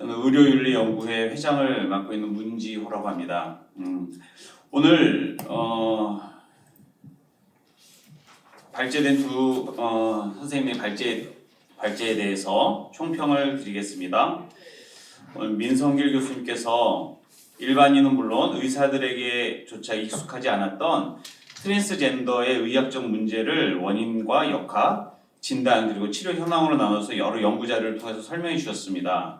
저는 의료윤리연구회 회장을 맡고 있는 문지호라고 합니다. 오늘 발제된 두 선생님의 발제에 대해서 총평을 드리겠습니다. 오늘 민성길 교수님께서 일반인은 물론 의사들에게조차 익숙하지 않았던 트랜스젠더의 의학적 문제를 원인과 역학, 진단 그리고 치료 현황으로 나눠서 여러 연구 자료를 통해서 설명해 주셨습니다.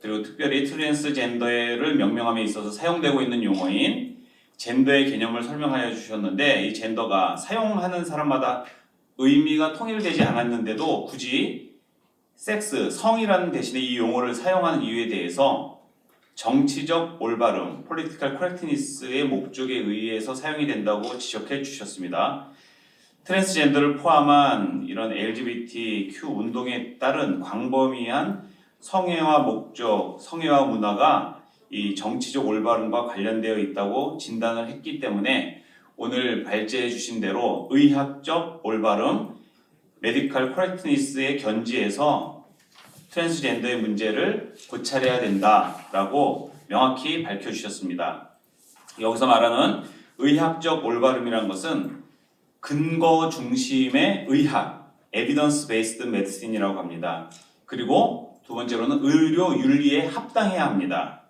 그리고 특별히 트랜스젠더를 명명함에 있어서 사용되고 있는 용어인 젠더의 개념을 설명하여 주셨는데, 이 젠더가 사용하는 사람마다 의미가 통일되지 않았는데도 굳이 섹스, 성이라는 대신에 이 용어를 사용하는 이유에 대해서 정치적 올바름, political correctness의 목적에 의해서 사용이 된다고 지적해 주셨습니다. 트랜스젠더를 포함한 이런 LGBTQ 운동에 따른 광범위한 성애와 목적, 성애와 문화가 이 정치적 올바름과 관련되어 있다고 진단을 했기 때문에 오늘 발제해 주신 대로 의학적 올바름, 메디컬 코렉트니스의 견지에서 트랜스젠더의 문제를 고찰해야 된다라고 명확히 밝혀주셨습니다. 여기서 말하는 의학적 올바름이란 것은 근거 중심의 의학, evidence based medicine이라고 합니다. 그리고 두 번째로는 의료 윤리에 합당해야 합니다.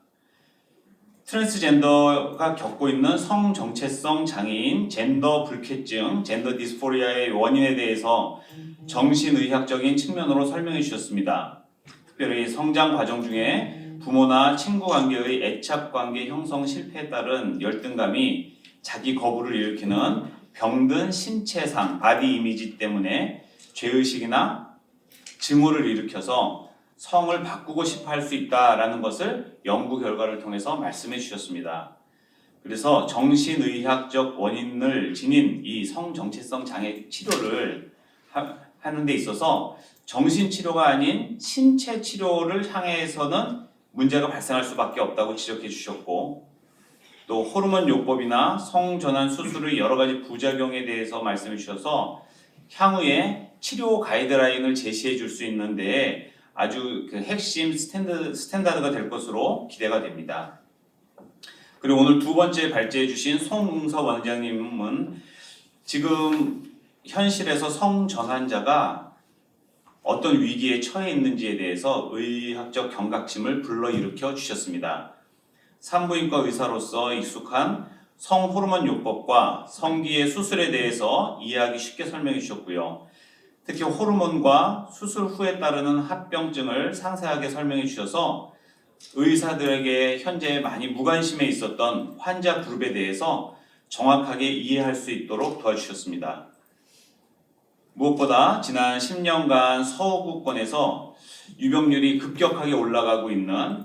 트랜스젠더가 겪고 있는 성 정체성 장애인, 젠더 불쾌증, 젠더 디스포리아의 원인에 대해서 정신의학적인 측면으로 설명해 주셨습니다. 특별히 성장 과정 중에 부모나 친구 관계의 애착 관계 형성 실패에 따른 열등감이 자기 거부를 일으키는 병든 신체상, 바디 이미지 때문에 죄의식이나 증오를 일으켜서 성을 바꾸고 싶어 할 수 있다라는 것을 연구 결과를 통해서 말씀해 주셨습니다. 그래서 정신의학적 원인을 지닌 이 성정체성 장애 치료를 하는 데 있어서 정신치료가 아닌 신체 치료를 향해서는 문제가 발생할 수밖에 없다고 지적해 주셨고, 또 호르몬 요법이나 성전환 수술의 여러 가지 부작용에 대해서 말씀해 주셔서 향후에 치료 가이드라인을 제시해 줄 수 있는데 아주 그 핵심 스탠다드가 될 것으로 기대가 됩니다. 그리고 오늘 두 번째 발제해 주신 송웅서 원장님은 지금 현실에서 성전환자가 어떤 위기에 처해 있는지에 대해서 의학적 경각심을 불러일으켜 주셨습니다. 산부인과 의사로서 익숙한 성호르몬 요법과 성기의 수술에 대해서 이해하기 쉽게 설명해 주셨고요. 특히 호르몬과 수술 후에 따르는 합병증을 상세하게 설명해 주셔서 의사들에게 현재 많이 무관심해 있었던 환자 그룹에 대해서 정확하게 이해할 수 있도록 도와주셨습니다. 무엇보다 지난 10년간 서구권에서 유병률이 급격하게 올라가고 있는,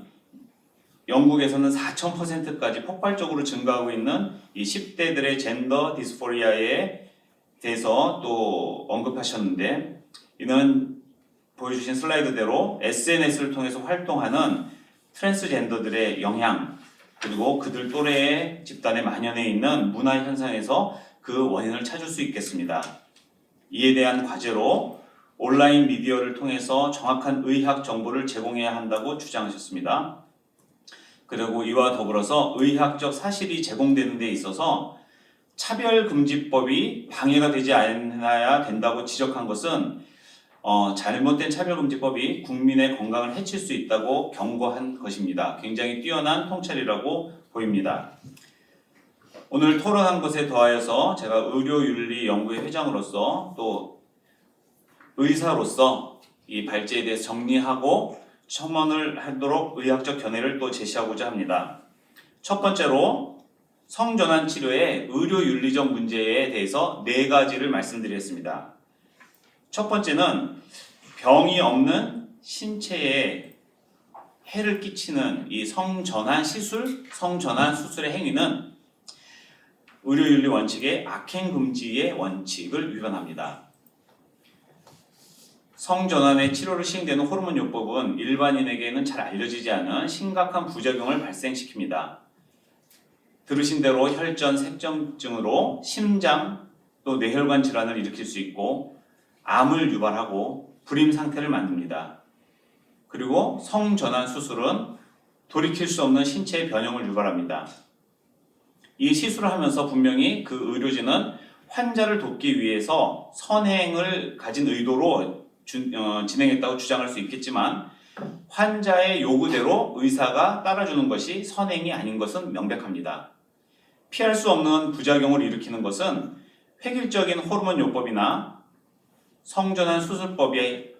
영국에서는 4000%까지 폭발적으로 증가하고 있는 이 10대들의 젠더 디스포리아에 대해서 또 언급하셨는데, 이는 보여주신 슬라이드대로 SNS를 통해서 활동하는 트랜스젠더들의 영향, 그리고 그들 또래의 집단에 만연해 있는 문화 현상에서 그 원인을 찾을 수 있겠습니다. 이에 대한 과제로 온라인 미디어를 통해서 정확한 의학 정보를 제공해야 한다고 주장하셨습니다. 그리고 이와 더불어서 의학적 사실이 제공되는 데 있어서 차별금지법이 방해가 되지 않아야 된다고 지적한 것은 잘못된 차별금지법이 국민의 건강을 해칠 수 있다고 경고한 것입니다. 굉장히 뛰어난 통찰이라고 보입니다. 오늘 토론한 것에 더하여서 제가 의료윤리연구회 회장으로서 또 의사로서 이 발제에 대해서 정리하고 첨언을 하도록 의학적 견해를 또 제시하고자 합니다. 첫 번째로 성전환 치료의 의료윤리적 문제에 대해서 4가지를 말씀드리겠습니다. 첫 번째는 병이 없는 신체에 해를 끼치는 이 성전환 시술, 성전환 수술의 행위는 의료윤리 원칙의 악행금지의 원칙을 위반합니다. 성전환의 치료를 시행되는 호르몬 요법은 일반인에게는 잘 알려지지 않은 심각한 부작용을 발생시킵니다. 들으신 대로 혈전 색정증으로 심장 또 뇌혈관 질환을 일으킬 수 있고 암을 유발하고 불임 상태를 만듭니다. 그리고 성전환 수술은 돌이킬 수 없는 신체의 변형을 유발합니다. 이 시술을 하면서 분명히 그 의료진은 환자를 돕기 위해서 선행을 가진 의도로 진행했다고 주장할 수 있겠지만 환자의 요구대로 의사가 따라주는 것이 선행이 아닌 것은 명백합니다. 피할 수 없는 부작용을 일으키는 것은 획일적인 호르몬 요법이나 성전환 수술법이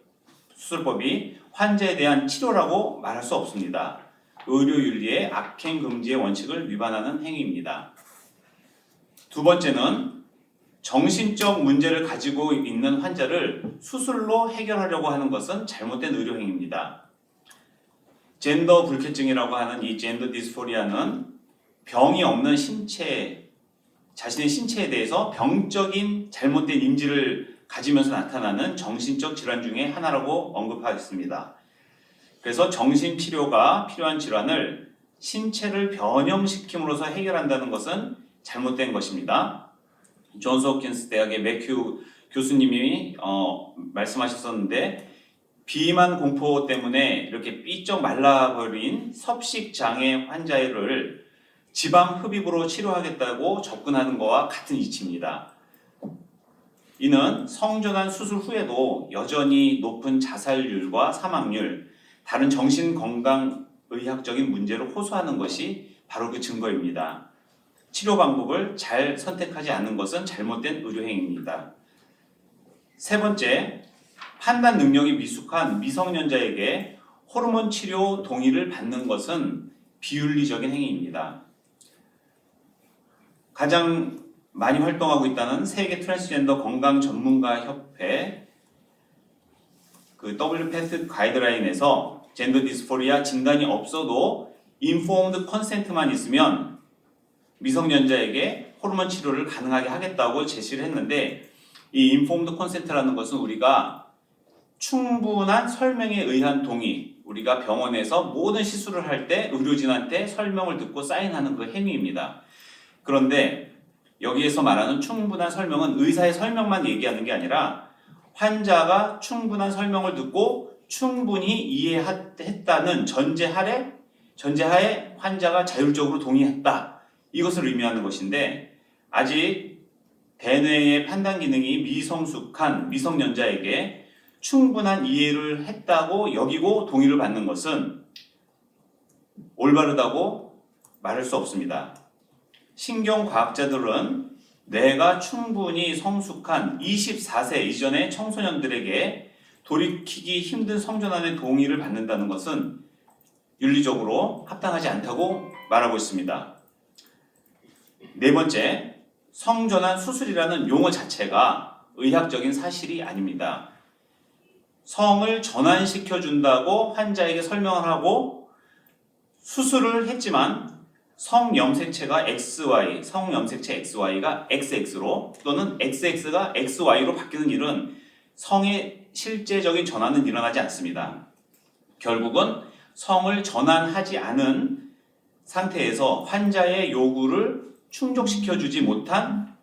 환자에 대한 치료라고 말할 수 없습니다. 의료윤리의 악행 금지의 원칙을 위반하는 행위입니다. 두 번째는 정신적 문제를 가지고 있는 환자를 수술로 해결하려고 하는 것은 잘못된 의료 행위입니다. 젠더 불쾌증이라고 하는 이 젠더 디스포리아는 병이 없는 자신의 신체에 대해서 병적인 잘못된 인지를 가지면서 나타나는 정신적 질환 중에 하나라고 언급하였습니다. 그래서 정신치료가 필요한 질환을 신체를 변형시킴으로써 해결한다는 것은 잘못된 것입니다. 존스 홉킨스 대학의 매큐 교수님이 말씀하셨었는데 비만 공포 때문에 이렇게 삐쩍 말라버린 섭식장애 환자를 지방 흡입으로 치료하겠다고 접근하는 것과 같은 이치입니다. 이는 성전환 수술 후에도 여전히 높은 자살률과 사망률, 다른 정신건강의학적인 문제를 호소하는 것이 바로 그 증거입니다. 치료 방법을 잘 선택하지 않는 것은 잘못된 의료행위입니다. 세 번째, 판단 능력이 미숙한 미성년자에게 호르몬 치료 동의를 받는 것은 비윤리적인 행위입니다. 가장 많이 활동하고 있다는 세계 트랜스젠더 건강 전문가 협회 그 WPATH 가이드라인에서 젠더 디스포리아 진단이 없어도 인포음드 컨센트만 있으면 미성년자에게 호르몬 치료를 가능하게 하겠다고 제시를 했는데 이 인포음드 컨센트라는 것은 우리가 충분한 설명에 의한 동의, 우리가 병원에서 모든 시술을 할 때 의료진한테 설명을 듣고 사인하는 그 행위입니다. 그런데 여기에서 말하는 충분한 설명은 의사의 설명만 얘기하는 게 아니라 환자가 충분한 설명을 듣고 충분히 이해했다는 전제하에 환자가 자율적으로 동의했다. 이것을 의미하는 것인데 아직 대뇌의 판단 기능이 미성숙한 미성년자에게 충분한 이해를 했다고 여기고 동의를 받는 것은 올바르다고 말할 수 없습니다. 신경과학자들은 뇌가 충분히 성숙한 24세 이전의 청소년들에게 돌이키기 힘든 성전환의 동의를 받는다는 것은 윤리적으로 합당하지 않다고 말하고 있습니다. 네 번째, 성전환 수술이라는 용어 자체가 의학적인 사실이 아닙니다. 성을 전환시켜 준다고 환자에게 설명을 하고 수술을 했지만 성염색체가 XY, 성염색체 XY가 XX로 또는 XX가 XY로 바뀌는 일은 성의 실제적인 전환은 일어나지 않습니다. 결국은 성을 전환하지 않은 상태에서 환자의 요구를 충족시켜주지 못할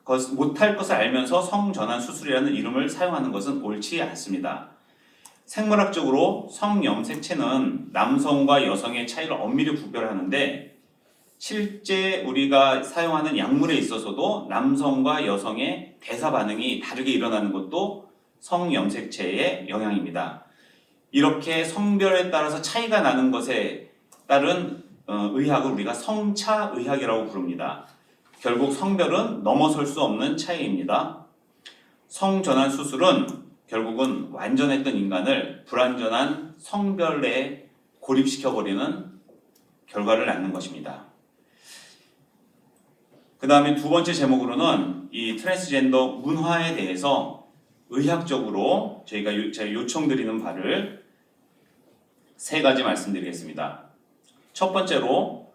것을 알면서 성전환 수술이라는 이름을 사용하는 것은 옳지 않습니다. 생물학적으로 성염색체는 남성과 여성의 차이를 엄밀히 구별하는데 실제 우리가 사용하는 약물에 있어서도 남성과 여성의 대사 반응이 다르게 일어나는 것도 성염색체의 영향입니다. 이렇게 성별에 따라서 차이가 나는 것에 따른 의학을 우리가 성차의학이라고 부릅니다. 결국 성별은 넘어설 수 없는 차이입니다. 성전환 수술은 결국은 완전했던 인간을 불완전한 성별에 고립시켜버리는 결과를 낳는 것입니다. 그 다음에 두 번째 제목으로는 이 트랜스젠더 문화에 대해서 의학적으로 제가 요청드리는 바를 세 가지 말씀드리겠습니다. 첫 번째로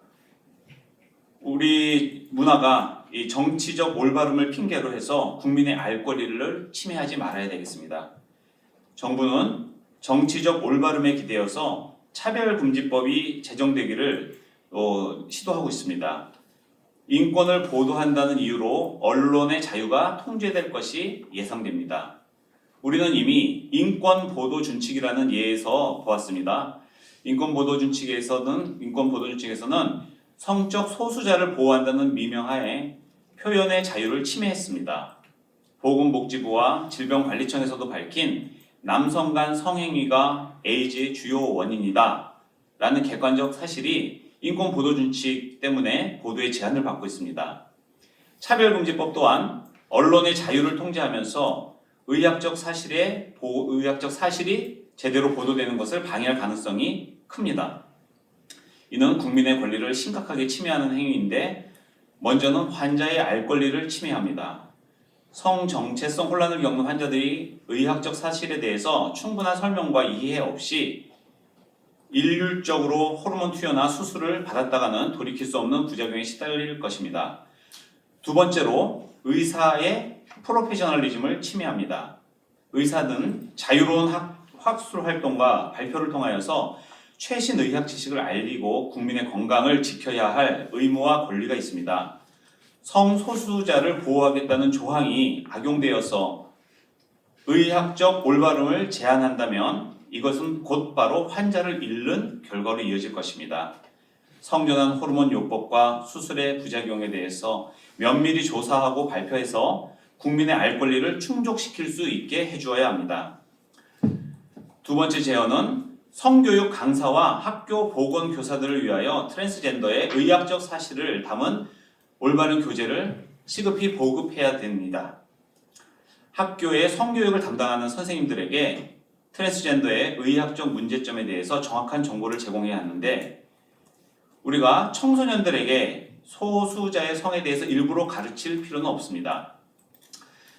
우리 문화가 이 정치적 올바름을 핑계로 해서 국민의 알 권리를 침해하지 말아야 되겠습니다. 정부는 정치적 올바름에 기대어서 차별금지법이 제정되기를 시도하고 있습니다. 인권을 보도한다는 이유로 언론의 자유가 통제될 것이 예상됩니다. 우리는 이미 인권보도준칙이라는 예에서 보았습니다. 인권보도준칙에서는 성적 소수자를 보호한다는 미명하에 표현의 자유를 침해했습니다. 보건복지부와 질병관리청에서도 밝힌 남성 간 성행위가 에이즈의 주요 원인이다 라는 객관적 사실이 인권보도준칙 때문에 보도의 제한을 받고 있습니다. 차별금지법 또한 언론의 자유를 통제하면서 의학적 사실이 제대로 보도되는 것을 방해할 가능성이 큽니다. 이는 국민의 권리를 심각하게 침해하는 행위인데 먼저는 환자의 알 권리를 침해합니다. 성정체성 혼란을 겪는 환자들이 의학적 사실에 대해서 충분한 설명과 이해 없이 일률적으로 호르몬 투여나 수술을 받았다가는 돌이킬 수 없는 부작용에 시달릴 것입니다. 두 번째로 의사의 프로페셔널리즘을 침해합니다. 의사는 자유로운 학술 활동과 발표를 통하여서 최신 의학 지식을 알리고 국민의 건강을 지켜야 할 의무와 권리가 있습니다. 성소수자를 보호하겠다는 조항이 악용되어서 의학적 올바름을 제한한다면 이것은 곧바로 환자를 잃는 결과로 이어질 것입니다. 성전환 호르몬 요법과 수술의 부작용에 대해서 면밀히 조사하고 발표해서 국민의 알 권리를 충족시킬 수 있게 해주어야 합니다. 두 번째 제언은 성교육 강사와 학교 보건교사들을 위하여 트랜스젠더의 의학적 사실을 담은 올바른 교재를 시급히 보급해야 됩니다. 학교의 성교육을 담당하는 선생님들에게 트랜스젠더의 의학적 문제점에 대해서 정확한 정보를 제공해야 하는데 우리가 청소년들에게 소수자의 성에 대해서 일부러 가르칠 필요는 없습니다.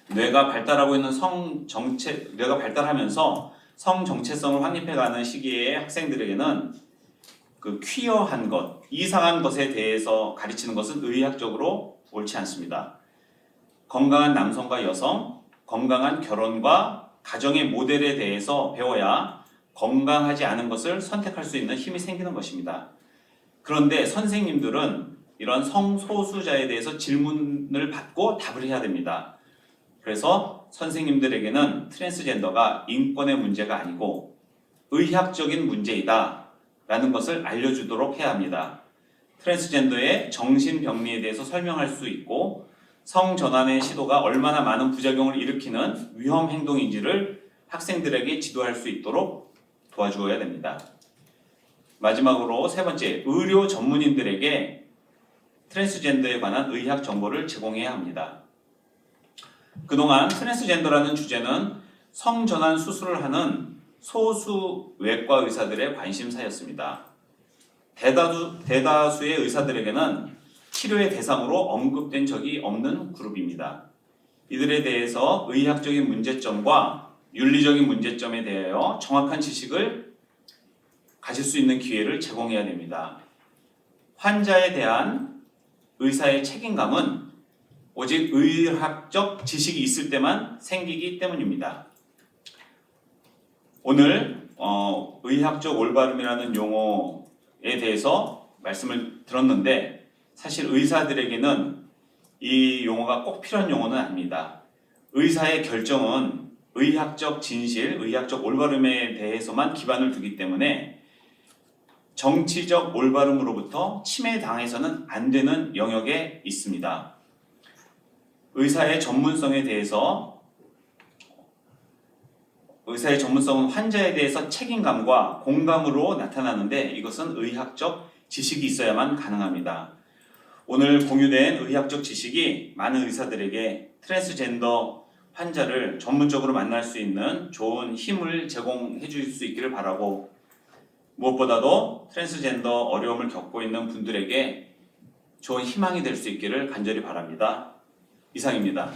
뇌가 발달하고 있는 뇌가 발달하면서 성정체성을 확립해가는 시기에 학생들에게는 그 퀴어한 것, 이상한 것에 대해서 가르치는 것은 의학적으로 옳지 않습니다. 건강한 남성과 여성, 건강한 결혼과 가정의 모델에 대해서 배워야 건강하지 않은 것을 선택할 수 있는 힘이 생기는 것입니다. 그런데 선생님들은 이런 성소수자에 대해서 질문을 받고 답을 해야 됩니다. 그래서 선생님들에게는 트랜스젠더가 인권의 문제가 아니고 의학적인 문제이다 라는 것을 알려주도록 해야 합니다. 트랜스젠더의 정신병리에 대해서 설명할 수 있고 성전환의 시도가 얼마나 많은 부작용을 일으키는 위험 행동인지를 학생들에게 지도할 수 있도록 도와주어야 됩니다. 마지막으로 세 번째, 의료 전문인들에게 트랜스젠더에 관한 의학 정보를 제공해야 합니다. 그동안 트랜스젠더라는 주제는 성전환 수술을 하는 소수 외과 의사들의 관심사였습니다. 대다수의 의사들에게는 치료의 대상으로 언급된 적이 없는 그룹입니다. 이들에 대해서 의학적인 문제점과 윤리적인 문제점에 대하여 정확한 지식을 가질 수 있는 기회를 제공해야 됩니다. 환자에 대한 의사의 책임감은 오직 의학적 지식이 있을 때만 생기기 때문입니다. 오늘 의학적 올바름이라는 용어에 대해서 말씀을 들었는데 사실 의사들에게는 이 용어가 꼭 필요한 용어는 아닙니다. 의사의 결정은 의학적 진실, 의학적 올바름에 대해서만 기반을 두기 때문에 정치적 올바름으로부터 침해당해서는 안 되는 영역에 있습니다. 의사의 전문성은 환자에 대해서 책임감과 공감으로 나타나는데 이것은 의학적 지식이 있어야만 가능합니다. 오늘 공유된 의학적 지식이 많은 의사들에게 트랜스젠더 환자를 전문적으로 만날 수 있는 좋은 힘을 제공해 줄 수 있기를 바라고 무엇보다도 트랜스젠더 어려움을 겪고 있는 분들에게 좋은 희망이 될 수 있기를 간절히 바랍니다. 이상입니다.